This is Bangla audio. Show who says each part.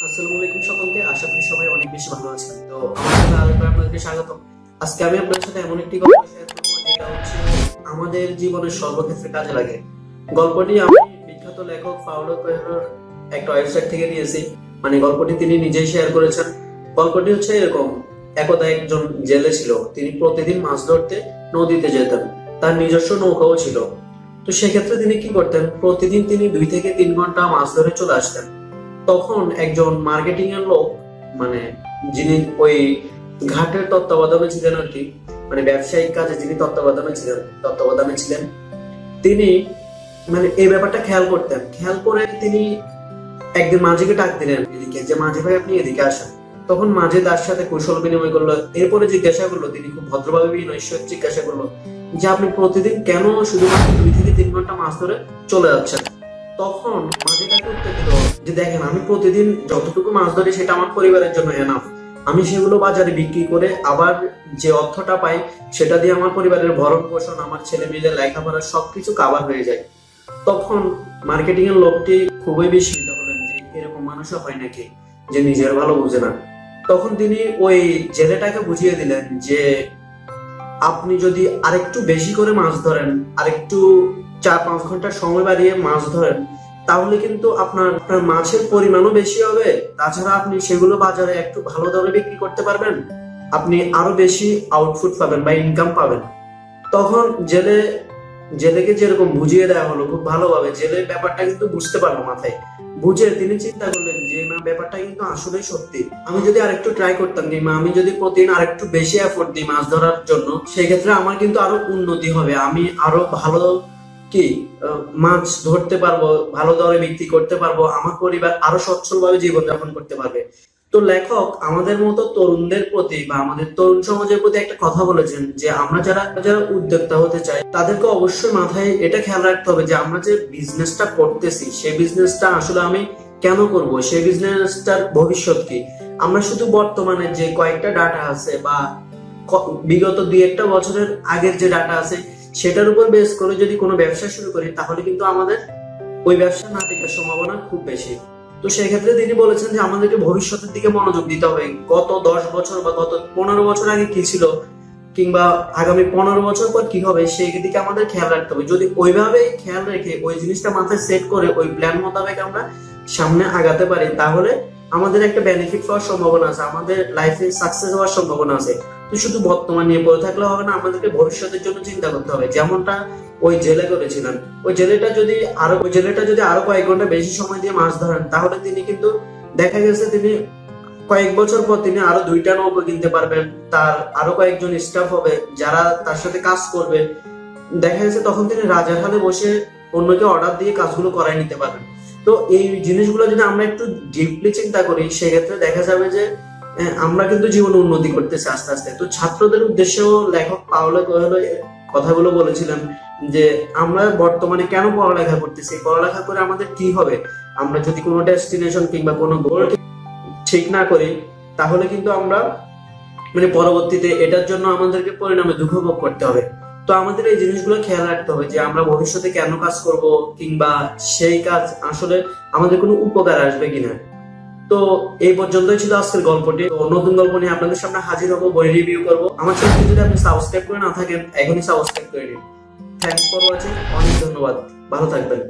Speaker 1: আসসালামু আলাইকুম সকলকে। আশা করি সবাই অনেক বেশি ভালো আছেন। তো আমার আরেকবার আপনাদেরকে স্বাগতম। আজকে আমি আপনাদের সাথে এমন একটি গল্প শেয়ার করব যেটা হচ্ছে আমাদের জীবনের সর্বক্ষেত্রে কাজে লাগে। গল্পটি আমি বিখ্যাত লেখক পাওলো কোয়েলোর একটা ওয়েবসাইট থেকে নিয়েছি। মানে গল্পটি তিনি নিজেই শেয়ার করেছেন। গল্পটি হচ্ছে এরকম, একদা একজন জেলে ছিল। তিনি প্রতিদিন মাছ ধরতে নদীতে যেতেন। তার নিজস্ব নৌকাও ছিল। তো সেক্ষেত্রে তিনি কি করতেন, প্রতিদিন তিনি 2 থেকে 3 ঘন্টা মাছ ধরে চলে আসতেন। তখন একজন মার্কেটিং এর লোক, মানে যিনি ওই ঘাটের তত্ত্বাবধানে ছিলেন আর কি, মানে ব্যবসায়িক কাজে যিনি তত্ত্বাবধানে ছিলেন, তিনি মানে এই ব্যাপারটা খেয়াল করতেন। খেয়াল করে তিনি একদিন মাঝিকে ডাক দিলেন এদিকে, যে মাঝি ভাই আপনি এদিকে আসেন। তখন মাঝি তার সাথে কৌশল বিনিময় করলো। এরপরে জিজ্ঞাসা করলো, তিনি খুব ভদ্রভাবে বিনয়ের সহিত জিজ্ঞাসা করলো যে আপনি প্রতিদিন কেন শুধুমাত্র 2 থেকে 3 ঘন্টা মাছ ধরে চলে যাচ্ছেন? তখন মাঝি তাকে উত্তর দিল যে দেখেন, আমি প্রতিদিন যতটুকু মাছ ধরি সেটা আমার পরিবারের জন্য এনাফ। আমি সেগুলো বাজারে বিক্রি করে আবার যে অর্থটা পাই সেটা দিয়ে আমার পরিবারের ভরণ পোষণ, আমার ছেলে মেয়েদের লেখাপড়া সবকিছু কাভার হয়ে যায়। তখন মার্কেটিং এর লোকটি খুবই বিস্মিত হলেন যে এরকম মানুষও হয় নাকি, যে নিজের ভালো বুঝে না। তখন তিনি ওই জেলেটাকে বুঝিয়ে দিলেন যে আপনি যদি আরেকটু বেশি করে মাছ ধরেন, আরেকটু 4-5 ঘন্টা সময় বাড়িয়ে মাছ ধরেন, তাহলে কিন্তু আপনার মাছের পরিমাণও বেশি হবে। তাছাড়া আপনি সেগুলো বাজারে একটু ভালো দরে বিক্রি করতে পারবেন। আপনি আরো বেশি আউটপুট পাবেন বা ইনকাম পাবেন। তখন জেলেকে যেরকম বুঝিয়ে দেওয়া হলো খুব ভালোভাবে, জেলে ব্যাপারটা কিন্তু বুঝতে পারলো মাথায়। বুঝে তিনি চিন্তা করলেন যে না, ব্যাপারটা কিন্তু আসলেই সত্যি। আমি যদি আরেকটু ট্রাই করতাম, কিংবা আমি যদি প্রতিদিন আরেকটু বেশি এফোর্ট দিই মাছ ধরার জন্য, সেক্ষেত্রে আমার কিন্তু আরো উন্নতি হবে। আমি আরো ভালো মাছ ধরতে পারবো, ভালো দরে বিক্রি করতে পারবো, আমার পরিবার আরো সচ্ছলভাবে জীবনযাপন করতে পারবে। তো লেখক আমাদের মতো তরুণদের প্রতি বা আমাদের তরুণ সমাজের প্রতি একটা কথা বলেছেন যে আমরা যারা যারা উদ্যোক্তা হতে চাই তাদেরকে অবশ্যই মাথায় এটা খেয়াল রাখতে হবে যে আমরা যে বিজনেসটা করতেছি সেই বিজনেসটা আসলে আমি কেন করব, সেই বিজনেসটার ভবিষ্যৎ কি। আমরা শুধু বর্তমানে যে কয়েকটা ডাটা আছে বা বিগত 2-1 বছরের আগের যে ডাটা আছে সেটার উপর বেস করে যদি কোনো ব্যবসা শুরু করি, তাহলে কিন্তু আমাদের ওই ব্যবসা না টিকার সম্ভাবনা খুব বেশি। তো সেই ক্ষেত্রে তিনি বলেছেন যে আমাদেরকে ভবিষ্যতের দিকে মনোযোগ দিতে হবে। গত 10 বছর বা গত 15 বছর আগে কি ছিল, কিংবা আগামী 15 বছর পর কি হবে, সেই দিকে আমাদের খেয়াল রাখতে হবে। যদি ওইভাবে খেয়াল রেখে ওই জিনিসটা মাথায় সেট করে ওই প্ল্যান মোতাবেক আমরা সামনে আগাতে পারি, তাহলে আমাদের একটা বেনিফিট পাওয়ার সম্ভাবনা আছে, আমাদের লাইফে সাকসেস হওয়ার সম্ভাবনা আছে। তো শুধু বর্তমান নিয়ে পড়ে থাকলে হবে না, আমাদেরকে ভবিষ্যতের জন্য চিন্তা করতে হবে। যেমনটা ওই জেলে করেছিলেন। ওই জেলেটা যদি আরো কয়েক ঘন্টা বেশি সময় দিয়ে মাছ ধরেন, তাহলে তিনি কিন্তু দেখা গেছে তিনি কয়েক বছর পর তিনি আরো 2টা নৌকা কিনতে পারবেন। তার আরো কয়েকজন স্টাফ হবে যারা তার সাথে কাজ করবে। দেখা গেছে তখন তিনি রাজার হালে বসে অন্যকে অর্ডার দিয়ে কাজগুলো করাই নিতে পারবেন। তো এই জিনিসগুলো যদি আমরা একটু ডিপলি চিন্তা করি, সেক্ষেত্রে দেখা যাবে যে আমরা কিন্তু জীবনে উন্নতি করতেছি আস্তে আস্তে। তো ছাত্রদের উদ্দেশ্যেও লেখক পাওলো কোয়েলো কথাগুলো বলেছিলেন যে আমরা বর্তমানে কেন পড়ালেখা করতেছি, পড়ালেখা করে আমাদের কি হবে। আমরা যদি কোনো ডেস্টিনেশন কিংবা কোনো গোল ঠিক না করি, তাহলে কিন্তু আমরা মানে পরবর্তীতে এটার জন্য আমাদেরকে পরিণামে দুঃখ ভোগ করতে হবে। তো আমাদের এই জিনিসগুলো খেয়াল রাখতে হবে যে আমরা ভবিষ্যতে কেন কাজ করব, কিংবা সেই কাজ আসলে আমাদের কোনো উপকার আসবে কিনা। তো এই পর্যন্তই ছিল আজকের গল্পটি। তো নতুন গল্প নিয়ে আপনাদের সামনে হাজির হবো, বই রিভিউ করবো। আমার চ্যানেলটি যদি আপনি সাবস্ক্রাইব করে না থাকেন, এখনই সাবস্ক্রাইব করে নিন। Thanks for watching. অনেক ধন্যবাদ। ভালো থাকবেন।